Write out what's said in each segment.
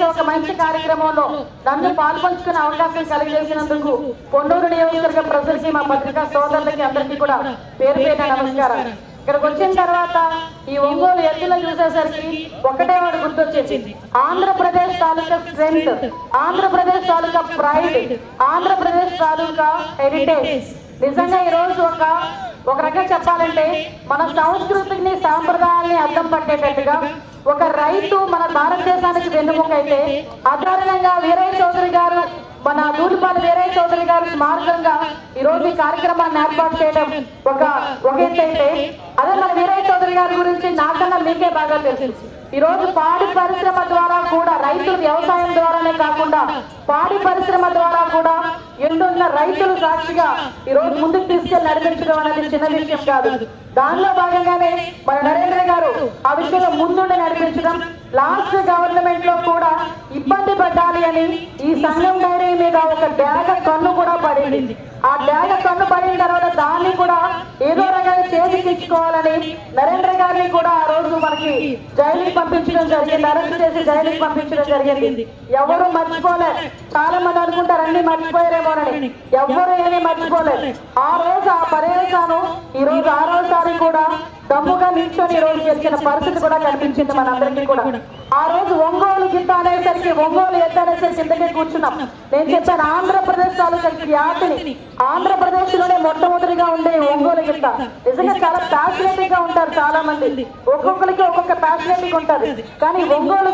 ఒక మంచి కార్యక్రమంలో నన్ను పాల్పంచుకునే అవకాశం కలిగజేసినందుకు పొన్నూరు నియోజకవర్గ ప్రజలకి మా పత్రికా సోదరులకి అందరికీ కూడా పేరు పేరున నమస్కారం. ఇక్కడికి వచ్చిన తర్వాత ఈ ఒంగోలు ఎత్తులను చూసేసరికి ఒకటే వాడు గుర్తొచ్చేసింది. ఆంధ్రప్రదేశ్ తాలూకా స్ట్రెంగ్త్, ఆంధ్రప్రదేశ్ తాలూకా ప్రైడ్, ఆంధ్రప్రదేశ్ తాలూకా హెరిటేజ్. నిజంగా ఈ రోజు ఒక రకంగా చెప్పాలంటే మన సంస్కృతిని సాంప్రదాయాల్ని అర్థం పట్టేటట్టుగా ఒక రైతు మన భారతదేశానికి వెన్నుముక అయితే ఆధారంగా వీరయ్య చౌదరి గారు, మన దూలిపాటి వీరయ్య చౌదరి గారు స్మారకంగా ఈ రోజు ఈ కార్యక్రమాన్ని ఏర్పాటు చేయడం ఒక ఎత్తు అయితే, అదే మన వీరయ్య చౌదరి గారి గురించి నాకన్నా మీకే బాగా తెలుసు. ఈ రోజు పాడి పరిశ్రమ ద్వారా కూడా రైతులు వ్యవసాయం ద్వారానే కాకుండా పాడి పరిశ్రమ ద్వారా కూడా ఎన్నున్న రైతులు సాక్షిగా ఈ రోజు ముందుకు తీసుకెళ్లి నడిపించడం అనేది చిన్న విషయం కాదు. దానిలో భాగంగానే మన నరేంద్ర గారు ఆ విషయంలో ముందుండి నడిపించడం, లాస్ట్ గవర్నమెంట్ లో కూడా ఇబ్బంది పడాలి అని ఈ సంఘం డైరీ మీద ఒక డ్యాగ కన్ను కూడా పడింది. ఆ డ్యాగ కన్ను పడిన తర్వాత దాన్ని కూడా ఏదో రకంగా చేతికిచ్చుకోవాలని నరేంద్ర గారిని కూడా ఆ రోజు మనకి జైలుకి పంపించడం జరిగింది, అరెస్ట్ చేసి జైలుకి పంపించడం జరిగింది. ఎవరు మర్చిపోలేదు. చాలా మంది అనుకుంటారు అన్ని మర్చిపోయారేమోనని, ఎవరు ఏమీ మర్చిపోలేదు. ఆ రోజు ఆ పర్యవేశాను ఈ రోజు ఆరోసారి కూడా దమ్ముగా నిల్చొని ఈ రోజు గెలిచిన పరిస్థితి కూడా కనిపించింది మనందరికీ కూడా. ఆ రోజు ఒంగోలు గిత్త అనేసరికి, ఒంగోలు ఎత్త అనేసరికి కిందకే కూర్చున్నాం. నేను చెప్పాను ఆంధ్రప్రదేశ్ తాలూకా ఖ్యాతిని, ఆంధ్రప్రదేశ్ లోనే మొట్టమొదటిగా ఉండే ఒంగోలు గిత్త. నిజంగా చాలా ప్యాషనేటివ్ గా ఉంటారు చాలా మంది, ఒక్కొక్కరికి ఒక్కొక్క ప్యాషనేటివ్ ఉంటుంది. కానీ ఒంగోలు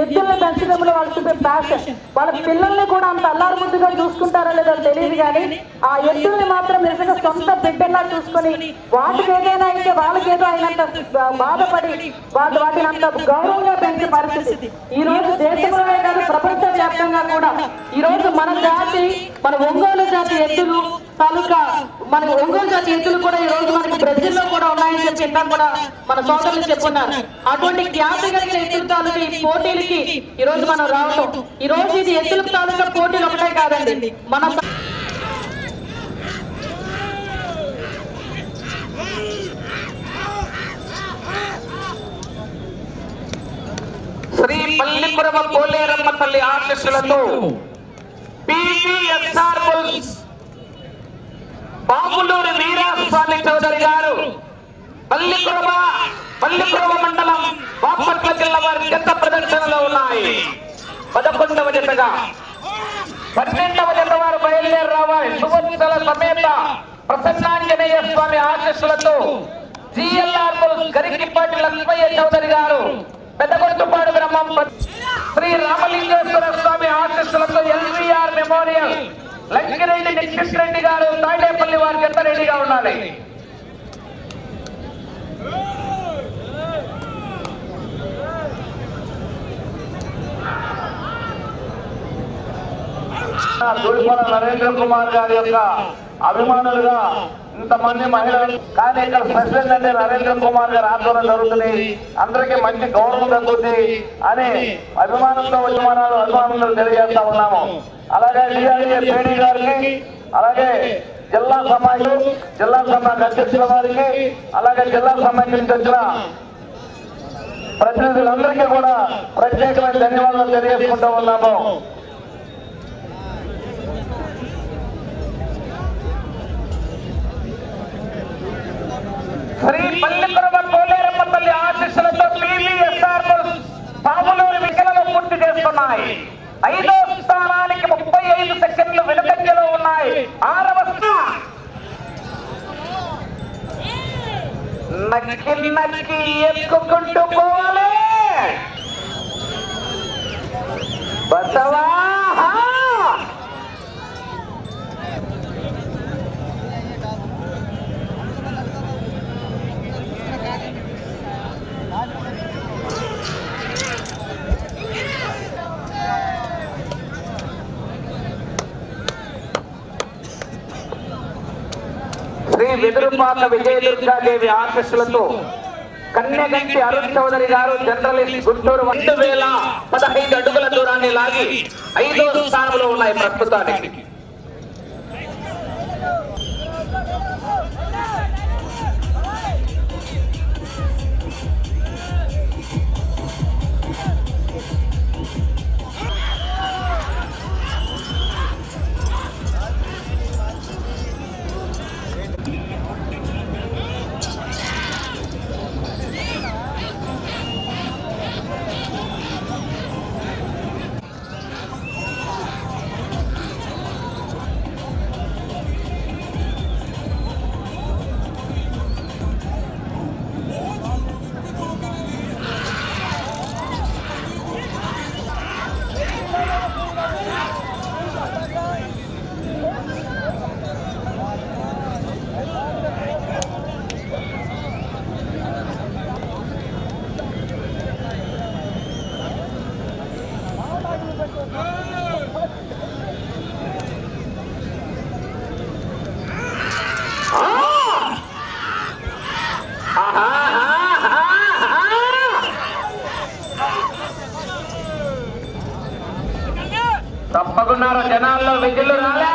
ఎద్దులను పెంచడంలో వాళ్ళు చూపే ప్యాషన్, వాళ్ళ పిల్లల్ని కూడా అంత అల్లారు ముద్దుగా చూసుకుంటారో లేదో తెలియదు. కానీ ఆ ఎద్దుల్ని మాత్రం నిజంగా సొంత బిడ్డల్లా చూసుకొని వాటికి ఏదైనా అయితే వాళ్ళకి ఏదో అయినంత బాధపడి వాటిని అంత గౌరవంగా పెంచే పరిస్థితి ఈ రోజు దేశంలోనే కాదు ప్రపంచ వ్యాప్తంగా కూడా ఈ రోజు మన జాతి, మన ఒంగోలు జాతి ఎద్దులు తాలూకా, మన ఒంగోలు జాతి ఎద్దులు కూడా ఈ రోజు మనకి బ్రెజిల్లో కూడా ఉన్నాయని చెప్పి ఇంత కూడా మన సోదరులు చెప్పున్నారు. అటువంటి ఖ్యాతి కలిగిన ఎద్దుల తాలూకా ఈ పోటీలకి ఈ రోజు మనం రావటం, ఈ రోజు ఇది ఎద్దుల తాలూకా పోటీలు ఒకటే కాదండి. మన శ్రీ పల్లిపురమ పోలేరమ్మ తల్లి ఆశీస్సులతో పివిఎస్ఆర్ బుల్స్ బాపులూరి వీరాస్వామి చౌదరి గారు పల్లిపురమ మండలం బాపట్ల జిల్లా వారి జత ప్రదర్శనలో ఉన్నాయి. 11వ జతగా 12వ జత వారు బయలుదేరి రావాలి. సువత్సల సమేత ప్రసన్నాంజనేయ స్వామి ఆశీస్సులతో జిఎల్ఆర్ బుల్స్ గరికిపాటి లక్ష్మయ్య చౌదరి గారు పెద్దగొట్టుపాడు గ్రామం శ్రీ రామలింగేశ్వర స్వామి ఆశీస్సులతో ఎల్వీఆర్ మెమోరియల్ లంకిరెడ్డి నిక్షిత్ రెడ్డి గారు తాడేపల్లి వారి జత రెడీగా ఉండాలి. దూడిపాల నరేంద్ర కుమార్ గారి యొక్క అభిమానులుగా ఇంతమంది మహిళలు, కానీ ఇక్కడ స్పెషల్ అంటే నరేంద్ర కుమార్ గారి ఆందోళన జరుగుతుంది, అందరికీ మంచి గౌరవం దక్కుతుంది అని అభిమానంతో అభిమానులు తెలియజేస్తా ఉన్నాము. అలాగే డిఆర్ఏ పేడి గారికి, అలాగే జిల్లా సమాజ్ అధ్యక్షుల వారికి, అలాగే జిల్లా సమాజ్ నుంచి వచ్చిన ప్రతినిధులందరికీ కూడా ప్రత్యేకమైన ధన్యవాదాలు తెలియజేసుకుంటూ ఉన్నాము. శ్రీ పల్లిపురమ పోలేరమ్మ తల్లి ఆశీస్సులతో పివిఎస్ఆర్ పాములూరి వికలను పూర్తి చేస్తున్నాయి. 5వ స్థానానికి 35 సెకండ్లు వెనుకంజలో ఉన్నాయి. 6వ నక్కి ఎక్కుకుంటూ పోవాలి. బసవా శ్రీ వెదురుపాక విజయదుర్గాదేవి ఆశీస్సులతో కన్యగంటి అరుణ్ చౌదరి గారు జర్నలిస్ట్ గుంటూరు 2015 అడుగుల దూరాన్ని లాగి 5వ స్థానంలో ఉన్నాయి ప్రస్తుతానికి. తప్పకున్నారు జనాల్లో విధులు రాలే.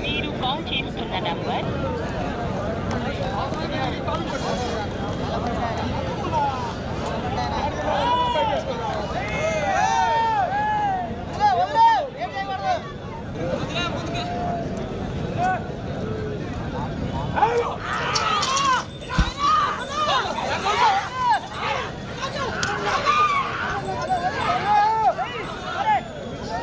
మీరు కాల్ చేస్తున్న నంబర్